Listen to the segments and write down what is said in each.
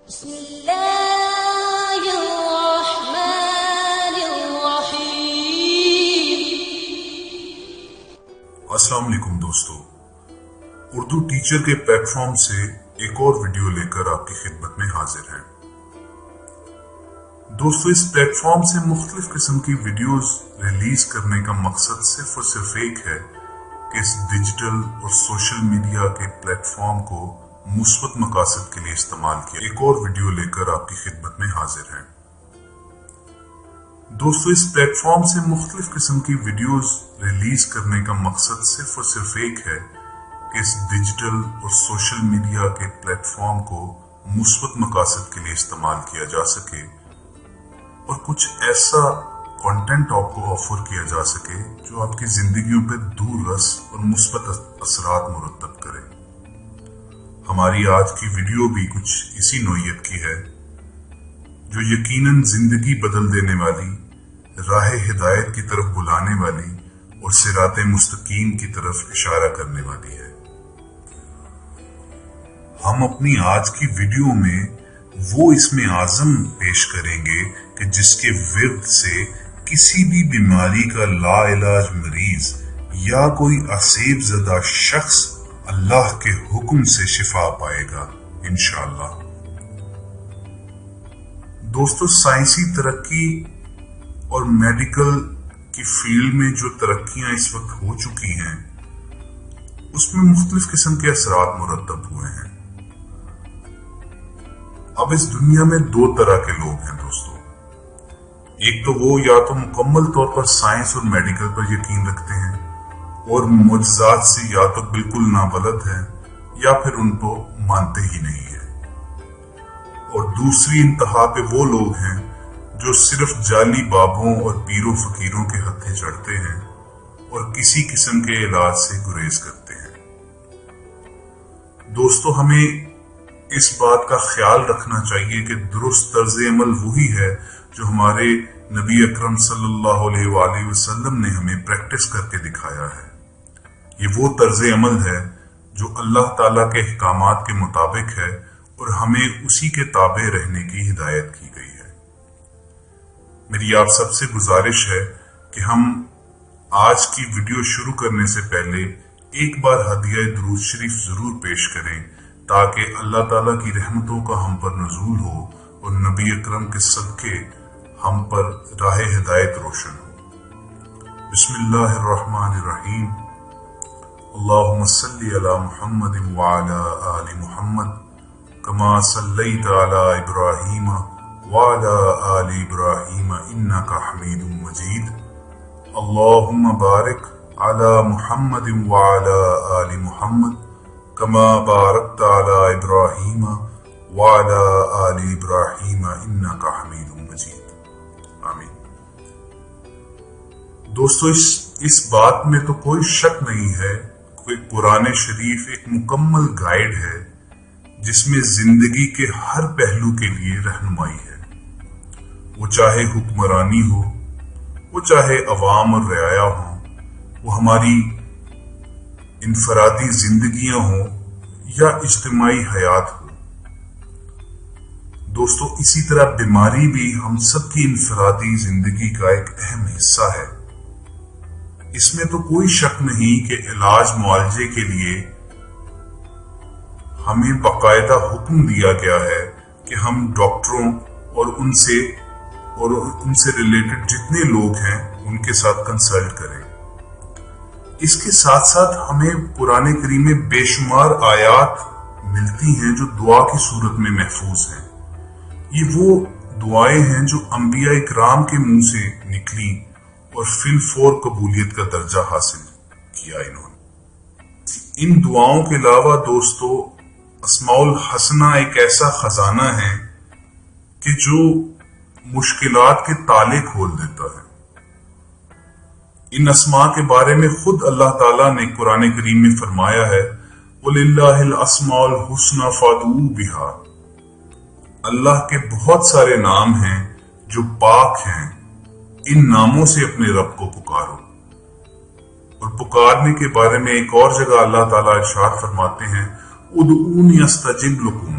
بسم اللہ الرحمن الرحیم۔ السلام علیکم دوستو، اردو ٹیچر کے پلیٹ فارم سے ایک اور ویڈیو لے کر آپ کی خدمت میں حاضر ہیں۔ دوستو، اس پلیٹ فارم سے مختلف قسم کی ویڈیوز ریلیز کرنے کا مقصد صرف اور صرف ایک ہے کہ اس ڈیجیٹل اور سوشل میڈیا کے پلیٹ فارم کو مثبت مقاصد کے لیے استعمال کیا۔ ایک اور ویڈیو لے کر آپ کی خدمت میں حاضر ہیں۔ دوستو، اس پلیٹ فارم سے مختلف قسم کی ویڈیوز ریلیز کرنے کا مقصد صرف اور صرف ایک ہے کہ اس ڈیجیٹل اور سوشل میڈیا کے پلیٹ فارم کو مثبت مقاصد کے لیے استعمال کیا جا سکے اور کچھ ایسا کنٹینٹ آپ کو آفر کیا جا سکے جو آپ کی زندگیوں پہ دور رس اور مثبت اثرات مرتب کرے۔ ہماری آج کی ویڈیو بھی کچھ اسی نوعیت کی ہے، جو یقیناً زندگی بدل دینے والی، راہ ہدایت کی طرف بلانے والی اور صراط مستقیم کی طرف اشارہ کرنے والی ہے۔ ہم اپنی آج کی ویڈیو میں وہ اسم اعظم پیش کریں گے کہ جس کے ورد سے کسی بھی بیماری کا لا علاج مریض یا کوئی عصیب زدہ شخص اللہ کے حکم سے شفا پائے گا انشاءاللہ۔ دوستو، سائنسی ترقی اور میڈیکل کی فیلڈ میں جو ترقیاں اس وقت ہو چکی ہیں اس میں مختلف قسم کے اثرات مرتب ہوئے ہیں۔ اب اس دنیا میں دو طرح کے لوگ ہیں دوستو، ایک تو وہ یا تو مکمل طور پر سائنس اور میڈیکل پر یقین رکھتے ہیں اور معجزات سے یا تو بالکل نابلد ہیں یا پھر ان کو مانتے ہی نہیں ہیں، اور دوسری انتہا پہ وہ لوگ ہیں جو صرف جعلی بابوں اور پیروں فقیروں کے ہتھے چڑھتے ہیں اور کسی قسم کے علاج سے گریز کرتے ہیں۔ دوستو، ہمیں اس بات کا خیال رکھنا چاہیے کہ درست طرز عمل وہی ہے جو ہمارے نبی اکرم صلی اللہ علیہ وآلہ وسلم نے ہمیں پریکٹس کر کے دکھایا ہے۔ یہ وہ طرز عمل ہے جو اللہ تعالیٰ کے احکامات کے مطابق ہے اور ہمیں اسی کے تابع رہنے کی ہدایت کی گئی ہے۔ میری آپ سب سے گزارش ہے کہ ہم آج کی ویڈیو شروع کرنے سے پہلے ایک بار ہدیہ درود شریف ضرور پیش کریں تاکہ اللہ تعالیٰ کی رحمتوں کا ہم پر نزول ہو اور نبی اکرم کے صدقے ہم پر راہ ہدایت روشن ہو۔ بسم اللہ الرحمن الرحیم۔ اللہم صلی علی محمد وعلی آل محمد کما صلیت علی ابراہیم وعلی آل ابراہیم انک حمید مجید۔ اللہم بارک علی محمد وعلی آل محمد کما بارکت علی ابراہیم وعلی آل ابراہیم انک حمید مجید۔ آمین۔ دوستو، اس بات میں تو کوئی شک نہیں ہے کہ قرآن شریف ایک مکمل گائیڈ ہے جس میں زندگی کے ہر پہلو کے لیے رہنمائی ہے، وہ چاہے حکمرانی ہو، وہ چاہے عوام اور رعایا ہوں، وہ ہماری انفرادی زندگیاں ہوں یا اجتماعی حیات ہو۔ دوستو، اسی طرح بیماری بھی ہم سب کی انفرادی زندگی کا ایک اہم حصہ ہے۔ اس میں تو کوئی شک نہیں کہ علاج معالجے کے لیے ہمیں باقاعدہ حکم دیا گیا ہے کہ ہم ڈاکٹروں اور ان سے ریلیٹڈ جتنے لوگ ہیں ان کے ساتھ کنسلٹ کریں۔ اس کے ساتھ ساتھ ہمیں قرآن کریم میں بے شمار آیات ملتی ہیں جو دعا کی صورت میں محفوظ ہیں۔ یہ وہ دعائیں ہیں جو انبیاء اکرام کے منہ سے نکلی اور فی الفور قبولیت کا درجہ حاصل کیا انہوں نے۔ ان دعاؤں کے علاوہ دوستو، اسماء الحسنہ ایک ایسا خزانہ ہے کہ جو مشکلات کے تالے کھول دیتا ہے۔ ان اسماء کے بارے میں خود اللہ تعالیٰ نے قرآن کریم میں فرمایا ہے وَلِلَّهِ الْأَسْمَاءُ الْحُسْنَى فَادْعُوهُ بِهَا۔ اللہ کے بہت سارے نام ہیں جو پاک ہیں، ان ناموں سے اپنے رب کو پکارو۔ اور پکارنے کے بارے میں ایک اور جگہ اللہ تعالیٰ ارشاد فرماتے ہیں ادعونی استجب لکم،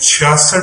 66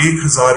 1000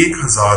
1000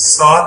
7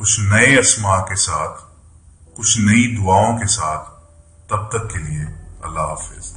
کچھ نئے اسما کے ساتھ، کچھ نئی دعاؤں کے ساتھ. تب تک کے لیے اللہ حافظ.